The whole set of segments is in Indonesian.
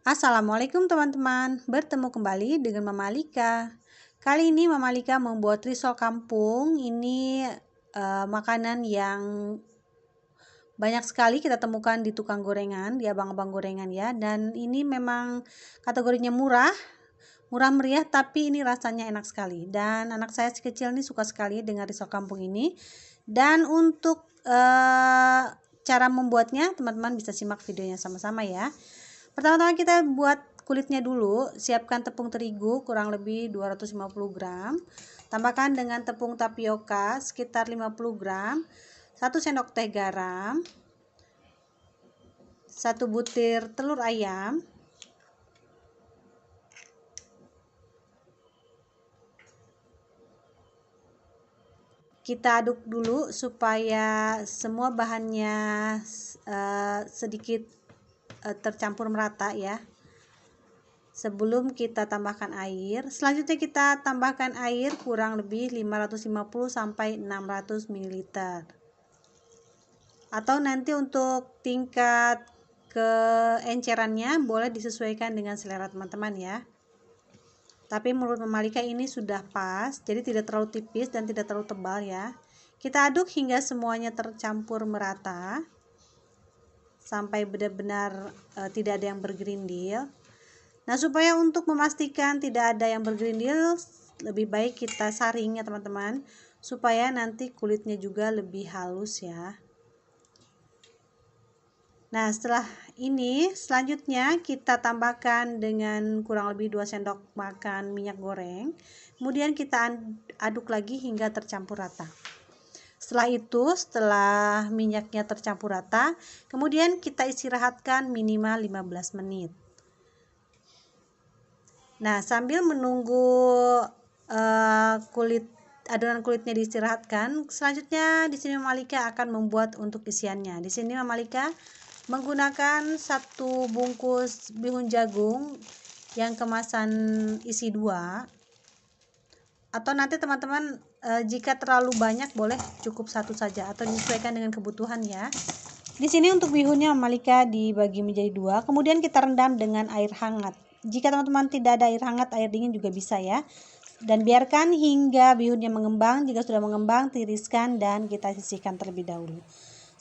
Assalamualaikum teman-teman, bertemu kembali dengan Mama Alika. Kali ini Mama Alika membuat risol kampung. Ini makanan yang banyak sekali kita temukan di tukang gorengan, di abang-abang gorengan ya. Dan ini memang kategorinya murah meriah, tapi ini rasanya enak sekali. Dan anak saya si kecil ini suka sekali dengan risol kampung ini. Dan untuk cara membuatnya, teman-teman bisa simak videonya sama-sama ya. Pertama-tama kita buat kulitnya dulu. Siapkan tepung terigu kurang lebih 250 gram. Tambahkan dengan tepung tapioka sekitar 50 gram. 1 sendok teh garam. 1 butir telur ayam. Kita aduk dulu supaya semua bahannya sedikit tercampur merata ya, sebelum kita tambahkan air. Selanjutnya kita tambahkan air kurang lebih 550 sampai 600 ml. Atau nanti untuk tingkat keencerannya boleh disesuaikan dengan selera teman-teman ya. Tapi menurut Mama Alika ini sudah pas, jadi tidak terlalu tipis dan tidak terlalu tebal ya. Kita aduk hingga semuanya tercampur merata sampai benar-benar tidak ada yang bergerindil. Nah, supaya untuk memastikan tidak ada yang bergerindil, lebih baik kita saring ya teman-teman, supaya nanti kulitnya juga lebih halus ya. Nah, setelah ini selanjutnya kita tambahkan dengan kurang lebih 2 sendok makan minyak goreng. Kemudian kita aduk lagi hingga tercampur rata. Setelah minyaknya tercampur rata, kemudian kita istirahatkan minimal 15 menit. Nah, sambil menunggu adonan kulitnya diistirahatkan, selanjutnya di sini Mama Alika akan membuat untuk isiannya. Di sini Mama Alika menggunakan 1 bungkus bihun jagung yang kemasan isi 2. Atau nanti teman-teman jika terlalu banyak boleh cukup 1 saja atau disesuaikan dengan kebutuhan ya. Di sini untuk bihunnya Mama Alika dibagi menjadi 2, kemudian kita rendam dengan air hangat. Jika teman-teman tidak ada air hangat, air dingin juga bisa ya. Dan biarkan hingga bihunnya mengembang. Jika sudah mengembang, tiriskan dan kita sisihkan terlebih dahulu.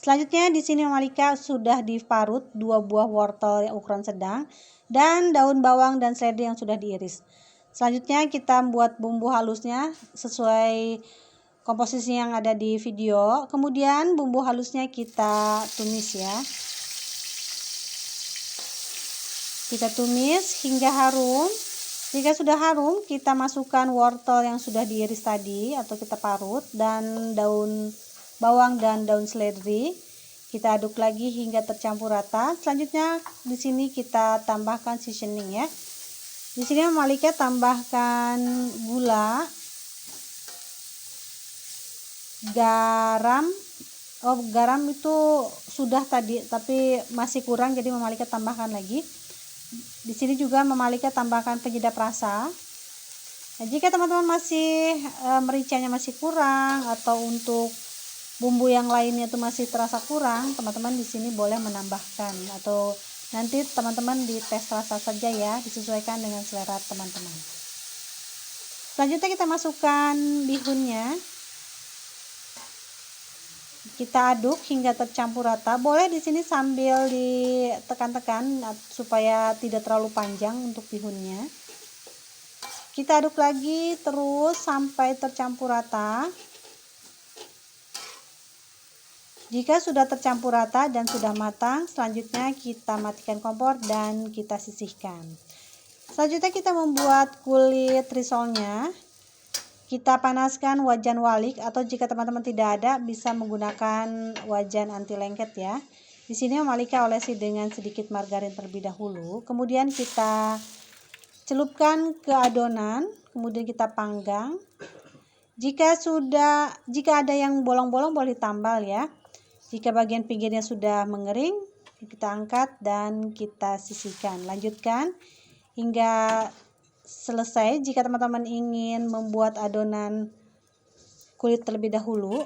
Selanjutnya di sini Mama Alika sudah diparut 2 buah wortel yang ukuran sedang dan daun bawang dan seledri yang sudah diiris. Selanjutnya kita buat bumbu halusnya sesuai komposisi yang ada di video. Kemudian bumbu halusnya kita tumis ya. Kita tumis hingga harum. Jika sudah harum, kita masukkan wortel yang sudah diiris tadi atau kita parut dan daun bawang dan daun seledri. Kita aduk lagi hingga tercampur rata. Selanjutnya di sini kita tambahkan seasoning ya. Di sini Mama Alika tambahkan gula, garam. Garam itu sudah tadi tapi masih kurang, jadi Mama Alika tambahkan lagi. Di sini juga Mama Alika tambahkan penyedap rasa. Nah, jika teman-teman masih mericanya masih kurang atau untuk bumbu yang lainnya itu masih terasa kurang, teman-teman di sini boleh menambahkan atau nanti teman-teman dites rasa saja ya, disesuaikan dengan selera teman-teman. Selanjutnya kita masukkan bihunnya. Kita aduk hingga tercampur rata. Boleh di sini sambil ditekan-tekan supaya tidak terlalu panjang untuk bihunnya. Kita aduk lagi terus sampai tercampur rata. Jika sudah tercampur rata dan sudah matang, selanjutnya kita matikan kompor dan kita sisihkan. Selanjutnya kita membuat kulit risolnya. Kita panaskan wajan walik atau jika teman-teman tidak ada bisa menggunakan wajan anti lengket ya. Di sini Mama Alika olesi dengan sedikit margarin terlebih dahulu. Kemudian kita celupkan ke adonan, kemudian kita panggang. Jika ada yang bolong-bolong boleh ditambal ya. Jika bagian pinggirnya sudah mengering, kita angkat dan kita sisihkan. Lanjutkan hingga selesai. Jika teman-teman ingin membuat adonan kulit terlebih dahulu.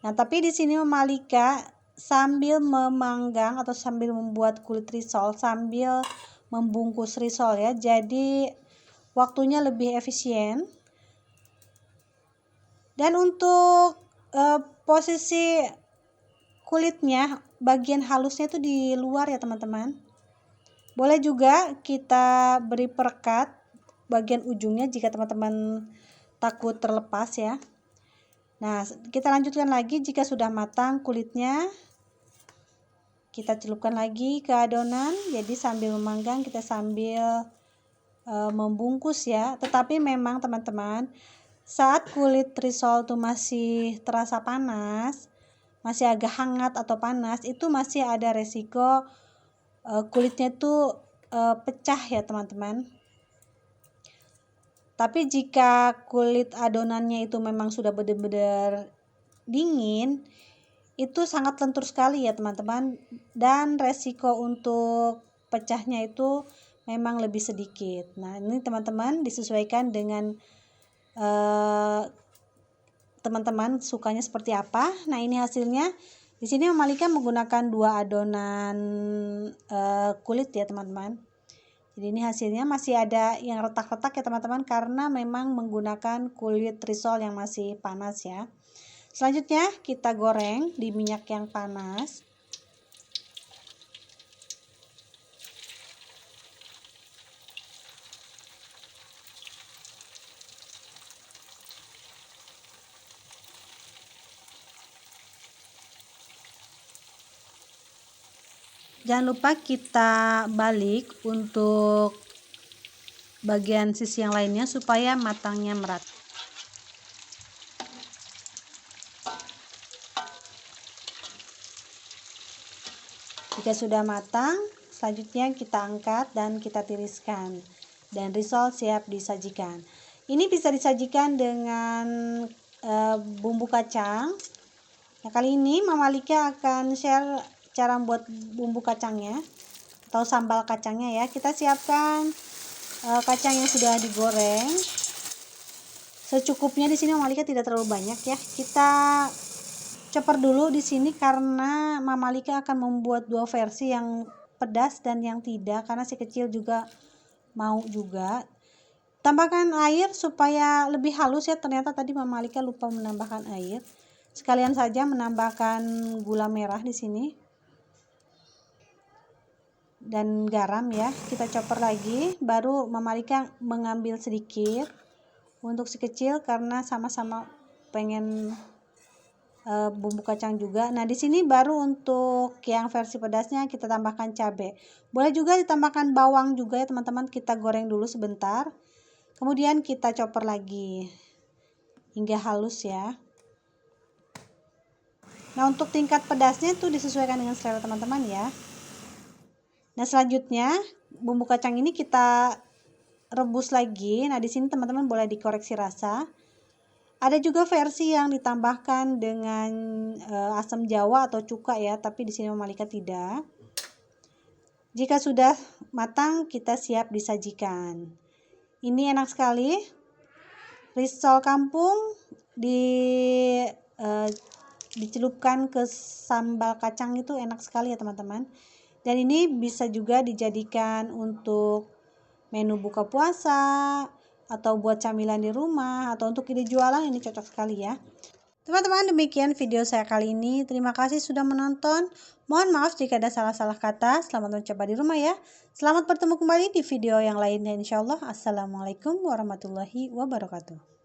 Nah, tapi di sini Mama Alika sambil memanggang atau sambil membuat kulit risol sambil membungkus risol ya. Jadi waktunya lebih efisien. Dan untuk posisi kulitnya, bagian halusnya itu di luar ya teman-teman. Boleh juga kita beri perekat bagian ujungnya jika teman-teman takut terlepas ya. Nah, kita lanjutkan lagi. Jika sudah matang kulitnya, kita celupkan lagi ke adonan. Jadi sambil memanggang kita sambil membungkus ya. Tetapi memang teman-teman, saat kulit risol itu masih terasa panas, masih agak hangat atau panas, itu masih ada resiko kulitnya itu pecah ya teman-teman. Tapi jika kulit adonannya itu memang sudah benar-benar dingin, itu sangat lentur sekali ya teman-teman, dan resiko untuk pecahnya itu memang lebih sedikit. Nah, ini teman-teman disesuaikan dengan teman-teman sukanya seperti apa. Nah, ini hasilnya. Di sini Mama Lika menggunakan 2 adonan kulit ya teman-teman. Jadi ini hasilnya masih ada yang retak-retak ya teman-teman, karena memang menggunakan kulit risol yang masih panas ya. Selanjutnya kita goreng di minyak yang panas. Jangan lupa kita balik untuk bagian sisi yang lainnya supaya matangnya merata. Jika sudah matang, selanjutnya kita angkat dan kita tiriskan. Dan risol siap disajikan. Ini bisa disajikan dengan bumbu kacang. Nah, kali ini Mama Lika akan share cara membuat bumbu kacangnya atau sambal kacangnya ya. Kita siapkan kacang yang sudah digoreng secukupnya. Di sini Mama Lika tidak terlalu banyak ya. Kita chopper dulu di sini karena Mama Lika akan membuat 2 versi, yang pedas dan yang tidak, karena si kecil juga mau juga. Tambahkan air supaya lebih halus ya. Ternyata tadi Mama Lika lupa menambahkan air. Sekalian saja menambahkan gula merah di sini dan garam ya. Kita chopper lagi, baru Mama Lika mengambil sedikit untuk si kecil karena sama-sama pengen bumbu kacang juga. Nah, di sini baru untuk yang versi pedasnya kita tambahkan cabai. Boleh juga ditambahkan bawang juga ya teman-teman. Kita goreng dulu sebentar. Kemudian kita chopper lagi hingga halus ya. Nah, untuk tingkat pedasnya itu disesuaikan dengan selera teman-teman ya. Nah, selanjutnya bumbu kacang ini kita rebus lagi. Nah, di sini teman-teman boleh dikoreksi rasa. Ada juga versi yang ditambahkan dengan asam jawa atau cuka ya, tapi di sini Mama Lika tidak. Jika sudah matang, kita siap disajikan. Ini enak sekali. Risol kampung dicelupkan ke sambal kacang itu enak sekali ya teman-teman. Dan ini bisa juga dijadikan untuk menu buka puasa atau buat camilan di rumah atau untuk ide jualan. Ini cocok sekali ya teman-teman. Demikian video saya kali ini. Terima kasih sudah menonton. Mohon maaf jika ada salah-salah kata. Selamat mencoba di rumah ya. Selamat bertemu kembali di video yang lainnya insyaallah. Assalamualaikum warahmatullahi wabarakatuh.